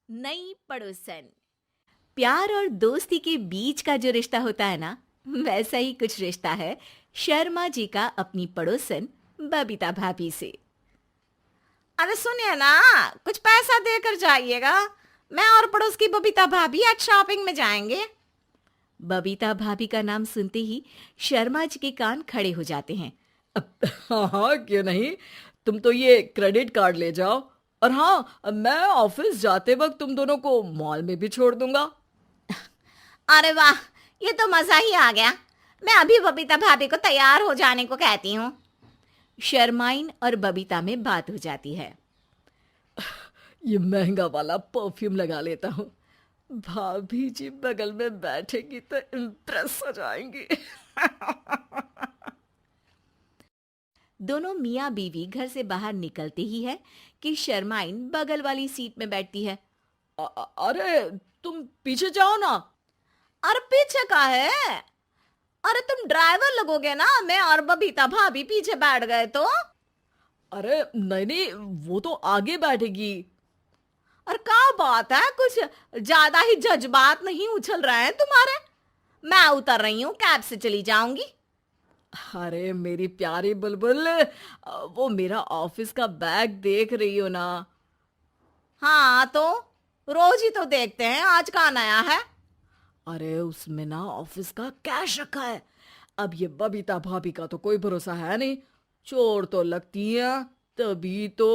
नई पड़ोसन। प्यार और दोस्ती के बीच का जो रिश्ता होता है ना, वैसा ही कुछ रिश्ता है शर्मा जी का अपनी पड़ोसन बबीता भाभी से। अरे सुनिए ना, कुछ पैसा देकर जाइएगा। मैं और पड़ोस की बबीता भाभी आज शॉपिंग में जाएंगे। बबीता भाभी का नाम सुनते ही शर्मा जी के कान खड़े हो जाते हैं। हाँ हाँ, क्यों नहीं। तुम तो ये क्रेडिट कार्ड ले जाओ। और हाँ, मैं ऑफिस जाते वक्त तुम दोनों को मॉल में भी छोड़ दूंगा। अरे वाह, ये तो मजा ही आ गया। मैं अभी बबीता भाभी को तैयार हो जाने को कहती हूँ। शर्माइन और बबीता में बात हो जाती है। ये महंगा वाला परफ्यूम लगा लेता हूँ। भाभी जी बगल में बैठेगी तो इम्प्रेस हो जाएंगी। दोनों मियाँ बीवी घर से बाहर निकलते ही है कि शर्माइन बगल वाली सीट में बैठती है। अरे तुम पीछे जाओ ना। अरे पीछे का है? अरे तुम ड्राइवर लगोगे ना, मैं और बबीता भाभी पीछे बैठ गए तो। अरे नहीं नहीं, वो तो आगे बैठेगी। और क्या बात है, कुछ ज्यादा ही जज्बात नहीं उछल रहे हैं तुम्हारे? मैं उतर रही हूँ, कैब से चली जाऊंगी। अरे मेरी प्यारी बुलबुल, वो मेरा ऑफिस का बैग देख रही हो ना। हाँ तो रोज ही तो देखते हैं, आज का नया है? अरे उसमें ना ऑफिस का कैश रखा है। अब ये बबीता भाभी का तो कोई भरोसा है नहीं। चोर तो लगती है तभी तो।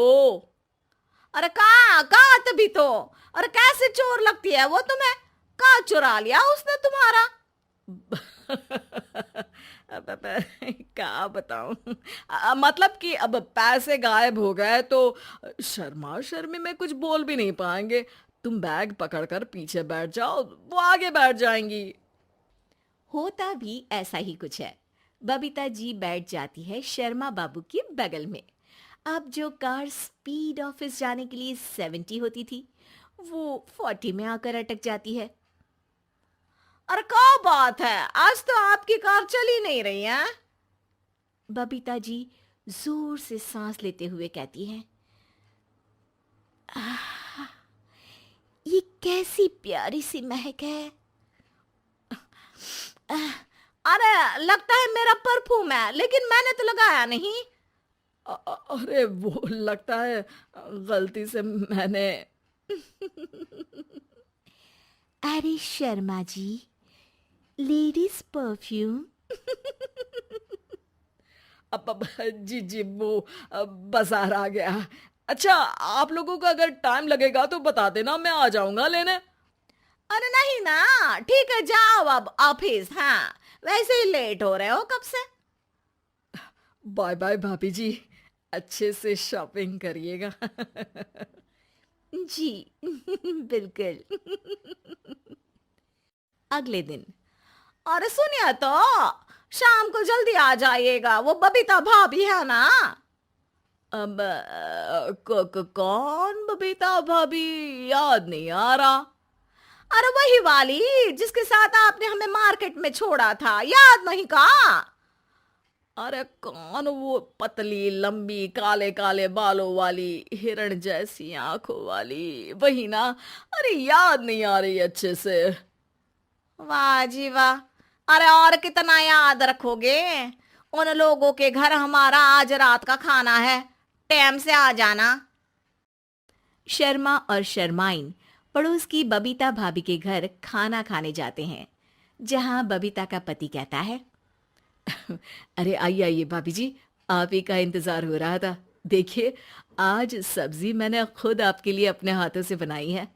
अरे कहाँ कहाँ तभी तो। और कैसे चोर लगती है वो तुम्हें? कहाँ चुरा लिया उसने तुम्हारा? अब क्या बताऊं। मतलब कि अब पैसे गायब हो गए तो शर्मा शर्मी में कुछ बोल भी नहीं पाएंगे। तुम बैग पकड़कर पीछे बैठ जाओ, वो आगे बैठ जाएंगी। होता भी ऐसा ही कुछ है। बबीता जी बैठ जाती है शर्मा बाबू के बगल में। अब जो कार स्पीड ऑफिस जाने के लिए 70 होती थी, वो 40 में आकर अटक जाती है। अरे क्या बात है, आज तो आपकी कार चली नहीं रही है। बबीता जी जोर से सांस लेते हुए कहती हैं, "आह, ये कैसी प्यारी सी महक है। अरे लगता है मेरा परफ्यूम है, लेकिन मैंने तो लगाया नहीं। अरे वो लगता है गलती से मैंने। अरे शर्मा जी, लेडीज परफ्यूम। अब जी जी, वो बाजार आ गया। अच्छा, आप लोगों को अगर टाइम लगेगा तो बता देना, मैं आ जाऊंगा लेने। अरे नहीं ना, ठीक है जाओ अब ऑफिस। हाँ, वैसे ही लेट हो रहे हो कब से। बाय बाय भाभी जी, अच्छे से शॉपिंग करिएगा। जी बिल्कुल। अगले दिन अरे सुनिए तो, शाम को जल्दी आ जाइएगा, वो बबीता भाभी है ना। अब कौन बबीता भाभी? याद नहीं आ रहा। अरे वही वाली जिसके साथ आपने हमें मार्केट में छोड़ा था, याद नहीं का? अरे कौन वो पतली लंबी काले काले बालों वाली हिरण जैसी आंखों वाली, वही ना। अरे याद नहीं आ रही अच्छे से। वाह जी वाह। अरे और कितना याद रखोगे? उन लोगों के घर हमारा आज रात का खाना है, टाइम से आ जाना। शर्मा और शर्माइन पड़ोस की बबीता भाभी के घर खाना खाने जाते हैं, जहां बबीता का पति कहता है, अरे आइए आइए भाभी जी, आप ही का इंतजार हो रहा था। देखिए, आज सब्जी मैंने खुद आपके लिए अपने हाथों से बनाई है।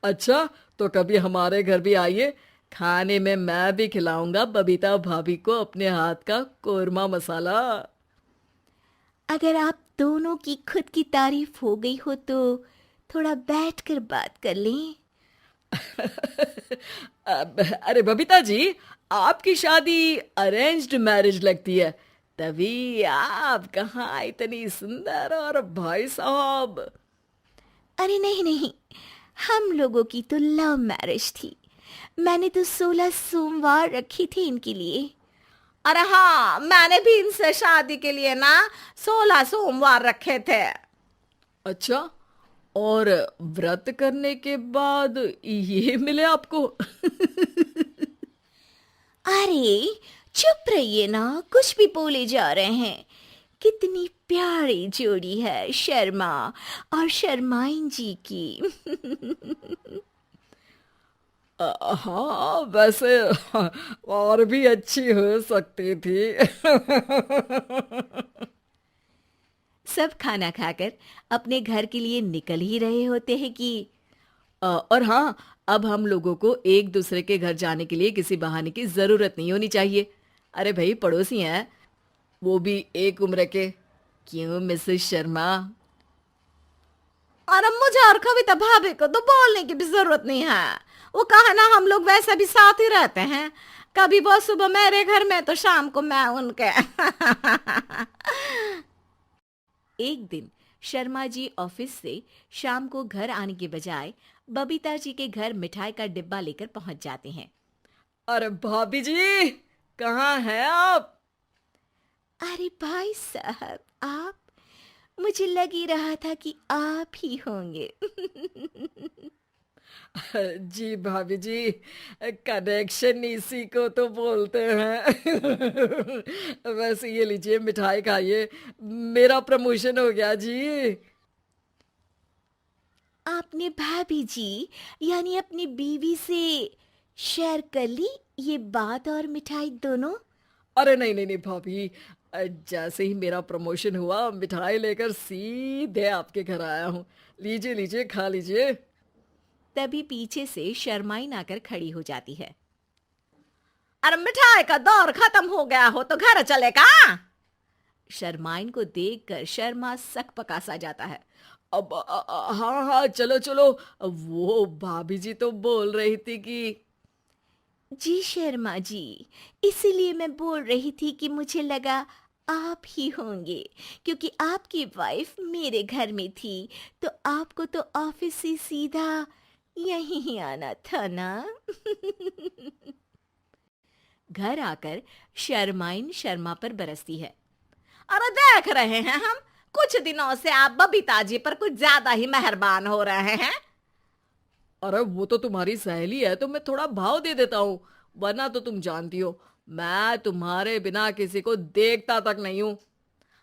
अच्छा, तो कभी हमारे घर भी आइए। खाने में मैं भी खिलाऊंगा बबीता भाभी को अपने हाथ का कोरमा मसाला। अगर आप दोनों की खुद की तारीफ हो गई हो तो थोड़ा बैठकर बात कर लें। अरे बबीता जी, आपकी शादी अरेंज्ड मैरिज लगती है, तभी आप कहाँ इतनी सुंदर। और भाई साहब। अरे नहीं नहीं, हम लोगों की तो लव मैरिज थी। मैंने तो 16 सोमवार रखी थी इनके लिए। अरे हाँ, मैंने भी इनसे शादी के लिए ना 16 सोमवार रखे थे। अच्छा, और व्रत करने के बाद ये मिले आपको। अरे चुप रहिए ना, कुछ भी बोले जा रहे हैं। कितनी प्यारी जोड़ी है शर्मा और शर्माइन जी की। हाँ वैसे और भी अच्छी हो सकती थी। सब खाना खाकर अपने घर के लिए निकल ही रहे होते हैं कि और हाँ, अब हम लोगों को एक दूसरे के घर जाने के लिए किसी बहाने की जरूरत नहीं होनी चाहिए। अरे भाई पड़ोसी हैं, वो भी एक उम्र के। क्यों मिसेस शर्मा? और अब मुझे और कविता भाभी को तो बोलने की भी जरूरत नहीं है। वो कहा ना, हम लोग वैसे भी साथ ही रहते हैं। कभी वो सुबह मेरे घर में तो शाम को मैं उनके। एक दिन शर्मा जी ऑफिस से शाम को घर आने के बजाय बबीता जी के घर मिठाई का डिब्बा लेकर पहुंच जाते हैं। अरे भाभी जी, कहाँ हैं आप? अरे भाई साहब, आप? मुझे लग ही रहा था कि आप ही होंगे। जी भाभी जी, कनेक्शन इसी को तो बोलते हैं। वैसे ये लीजिए मिठाई खाइए, मेरा प्रमोशन हो गया जी। आपने भाभी जी यानी अपनी बीवी से शेयर कर ली ये बात और मिठाई दोनों? अरे नहीं नहीं नहीं भाभी, जैसे ही मेरा प्रमोशन हुआ मिठाई लेकर सीधे आपके घर आया हूँ। लीजिए लीजिए, खा लीजिए। तभी पीछे से शर्माइन आकर खड़ी हो जाती है। अरे मिठाई का दौर खत्म हो गया हो तो घर चलेगा। शर्माइन को देखकर शर्मा सकपका सा जाता है। अब हाँ हाँ, चलो चलो। वो भाभी जी तो बोल रही थी कि जी शर्मा जी, इसीलिए मैं बोल रही थी कि मुझे लगा आप ही होंगे, क्योंकि आपकी वाइफ मेरे घर में थी तो आपको तो ऑफिस से सीधा यहीं ही आना था ना। घर आकर शर्माइन शर्मा पर बरसती है। अरे देख रहे हैं हम, कुछ दिनों से आप बबीता जी पर कुछ ज्यादा ही मेहरबान हो रहे हैं। अरे वो तो तुम्हारी सहेली है तो मैं थोड़ा भाव दे देता हूँ, वरना तो तुम जानती हो मैं तुम्हारे बिना किसी को देखता तक नहीं हूँ।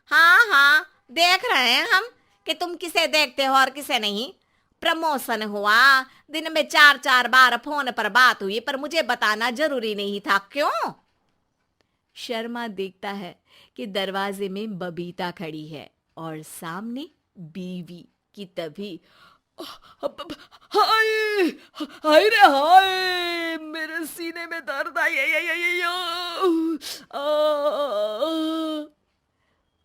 हाँ हाँ, देख रहे हैं हम कि तुम किसे देखते हो और किसे नहीं। प्रमोशन हुआ, दिन में 4-4 बार फोन पर बात हुई, पर मुझे बताना जरूरी नहीं था, क्यों? शर्मा देखता है कि दरवाजे में बबीता खड़ी है और सामने बीवी की। तभी हाय हाय रे हाय, मेरे सीने में दर्द आई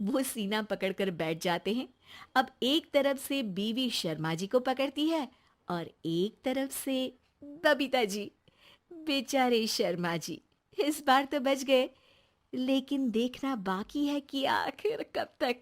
वो सीना पकड़कर बैठ जाते हैं। अब एक तरफ से बीवी शर्मा जी को पकड़ती है और एक तरफ से बबीता जी। बेचारे शर्मा जी इस बार तो बच गए, लेकिन देखना बाकी है कि आखिर कब तक।